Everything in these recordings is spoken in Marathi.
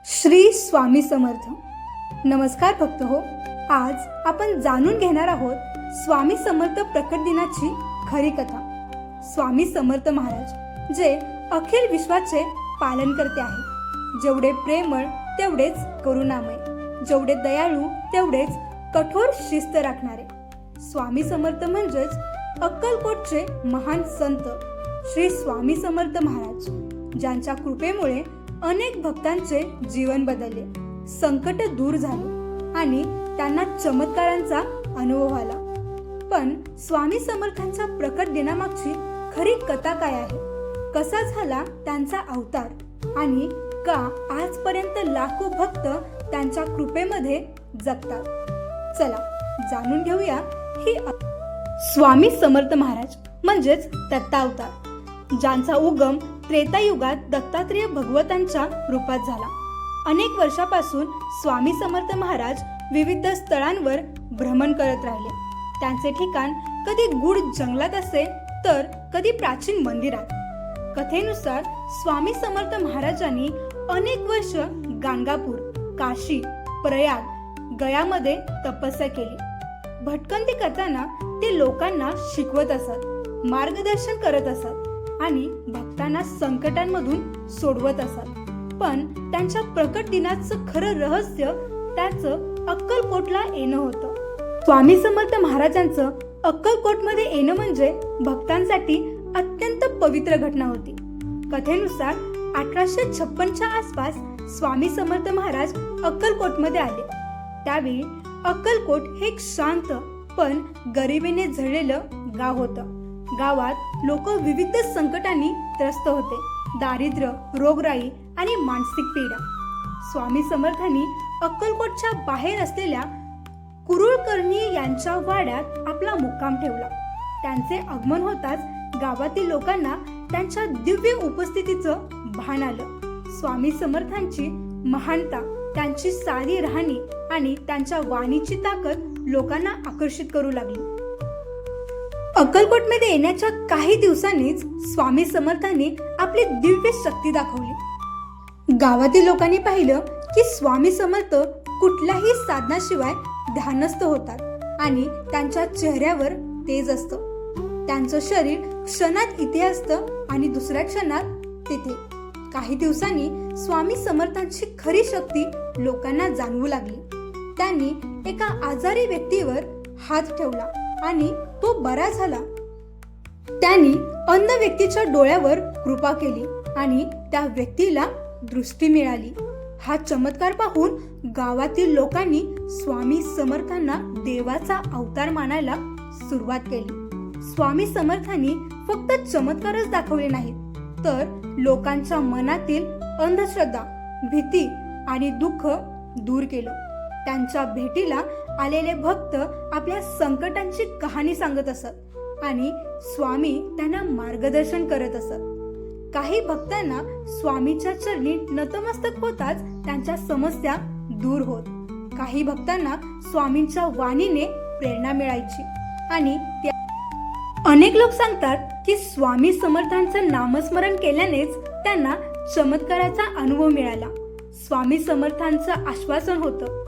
श्री स्वामी समर्थ. नमस्कार भक्त हो. आज आपण जाणून घेणार आहोत स्वामी समर्थ प्रकट दिनाची खरी कथा. स्वामी समर्थ महाराज जे अखिल विश्वाचे पालन करते आहे. जेवढे प्रेमळ तेवढेच करुणामय, जेवढे दयाळू तेवढेच कठोर शिस्त राखणारे. स्वामी समर्थ म्हणजेच अक्कलकोटचे महान संत श्री स्वामी समर्थ महाराज, ज्यांच्या कृपेमुळे अनेक भक्तांचे जीवन बदलले, संकट दूर झाले आणि त्यांना चमत्कारांचा अनुभव आला. पण स्वामी समर्थांच्या प्रकट दिनामागची खरी कथा काय आहे? कसा झाला त्यांचा अवतार आणि का आजपर्यंत लाखो भक्त त्यांच्या कृपेमध्ये जगतात? चला जाणून घेऊया ही स्वामी समर्थ महाराज म्हणजेच दत्तावतार, ज्यांचा उगम त्रेतायुगात दत्तात्रेय भगवंतांच्या रूपात झाला. अनेक वर्षापासून स्वामी समर्थ महाराज विविध स्थळांवर भ्रमण करत राहिले. त्यांचे ठिकाण कधी गूढ जंगलात असे तर कधी प्राचीन मंदिरात. कथेनुसार स्वामी समर्थ महाराजांनी अनेक वर्ष गाणगापूर, काशी, प्रयाग, गयामध्ये तपस्या केली. भटकंती करताना ते लोकांना शिकवत असत, मार्गदर्शन करत असत आणि भक्तांना संकटांमधून सोडवत असत. पण त्यांच्या प्रकट दिनाचं खरं रहस्य त्याचं अक्कलकोटला येणं होतं. स्वामी समर्थ महाराजांचं अक्कलकोटमध्ये येणं म्हणजे भक्तांसाठी अत्यंत पवित्र घटना होती. कथेनुसार 1856च्या आसपास स्वामी समर्थ महाराज अक्कलकोटमध्ये आले. त्यावेळी अक्कलकोट हे एक शांत पण गरिबीने झळलेलं गाव होतं. गावात लोक विविध संकटांनी त्रस्त होते. दारिद्र्य, रोगराई आणि मानसिक पीडा. स्वामी समर्थांनी अक्कलकोटच्या बाहेर असलेल्या कुरुळकर्णी यांच्या वाड्यात आपला मुक्काम ठेवला. त्यांचे आगमन होताच गावातील लोकांना त्यांच्या दिव्य उपस्थितीचं भान आलं. स्वामी समर्थांची महानता, त्यांची साधी राहणी आणि त्यांच्या वाणीची ताकद लोकांना आकर्षित करू लागली. अक्कलकोटमध्ये येण्याच्या काही दिवसांनीच स्वामी समर्थांनी आपली दिव्य शक्ती दाखवली. गावातील लोकांनी पाहिलं की स्वामी समर्थ कुठल्याही साधनाशिवाय ध्यानस्थ होतात आणि त्यांच्या चेहऱ्यावर तेज असतं. त्यांचं शरीर क्षणात इथे असतं आणि दुसऱ्या क्षणात तिथे. काही दिवसांनी स्वामी समर्थांची खरी शक्ती लोकांना जाणवू लागली. त्यांनी एका आजारी व्यक्तीवर हात ठेवला आणि तो बरा झाला. त्यांनी अंध व्यक्तीच्या डोळ्यावर कृपा केली आणि त्या व्यक्तीला दृष्टी मिळाली. हा चमत्कार पाहून गावातील लोकांनी स्वामी समर्थांना देवाचा अवतार मानायला सुरुवात केली. स्वामी समर्थांनी फक्त चमत्कारच दाखवले नाहीत तर लोकांच्या मनातील अंधश्रद्धा, भीती आणि दुःख दूर केलं. त्यांच्या भेटीला आलेले भक्त आपल्या संकटांची कहाणी सांगत असत आणि स्वामी त्यांना मार्गदर्शन करत असत. काही भक्तांना स्वामीच्या चरणी नतमस्तक होताच त्यांच्या समस्या दूर होत. काही भक्तांना स्वामींच्या वाणीने प्रेरणा मिळायची आणि अनेक लोक सांगतात की स्वामी समर्थांचं नामस्मरण केल्यानेच त्यांना चमत्काराचा अनुभव मिळाला. स्वामी समर्थांचं आश्वासन होतं,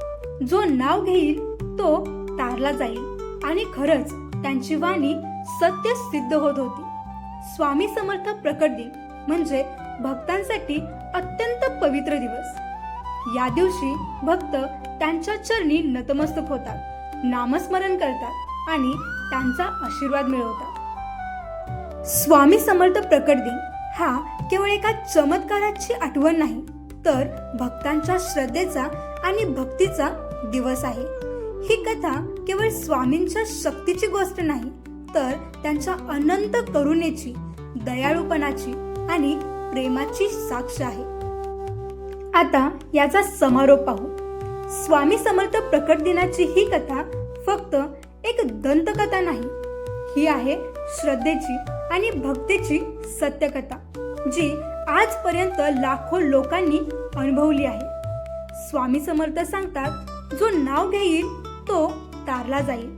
जो नाव घेईल तो तारला जाईल. आणि खरंच त्यांची वाणी सत्य सिद्ध होत होती. स्वामी समर्थ प्रकट दिन म्हणजे भक्तांसाठी अत्यंत पवित्र दिवस. या दिवशी भक्त त्यांच्या चरणी नतमस्तक होतात, नामस्मरण करतात आणि त्यांचा आशीर्वाद मिळवतात. स्वामी समर्थ प्रकट दिन हा केवळ एका चमत्काराची आठवण नाही तर भक्तांच्या श्रद्धेचा आणि भक्तीचा दिवस आहे. ही कथा केवळ स्वामींच्या शक्तीची गोष्ट नाही तर त्यांच्या अनंत करुणेची, दयाळूपणाची आणि प्रेमाची साक्ष आहे. आता याचा समारोप पाहू. स्वामी समर्थ प्रकट दिनाची ही कथा फक्त एक दंतकथा नाही, ही आहे श्रद्धेची आणि भक्तीची सत्यकथा जी आजपर्यंत लाखो लोकांनी अनुभवली आहे. स्वामी समर्थ सांगतात, जो नाव घेईल तो तारला जाईल.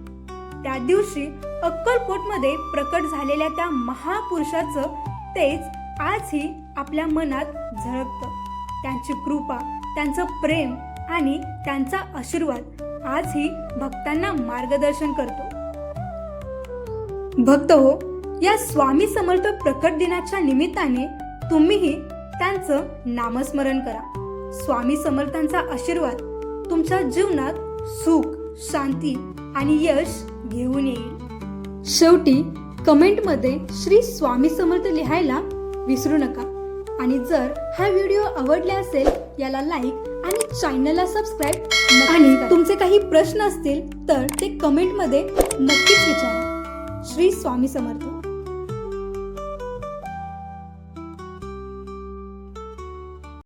त्या दिवशी अक्कलकोटमध्ये प्रकट झालेल्या त्या महापुरुषाचं तेज आजही आपल्या मनात झळकतं. त्यांची कृपा, त्यांचं प्रेम आणि त्यांचा आशीर्वाद आजही भक्तांना मार्गदर्शन करतो. भक्त हो, या स्वामी समर्थ प्रकट दिनाच्या निमित्ताने तुम्हीही त्यांचं नामस्मरण करा. स्वामी समर्थांचा आशीर्वाद तुमच्या जीवनात सुख, शांती आणि यश घेऊन येईल. शेवटी कमेंटमध्ये श्री स्वामी समर्थ लिहायला विसरू नका. आणि जर हा व्हिडिओ आवडला असेल याला लाईक आणि चॅनलला सबस्क्राईब आणि तुमचे काही प्रश्न असतील तर ते कमेंटमध्ये नक्कीच विचारा. श्री स्वामी समर्थ.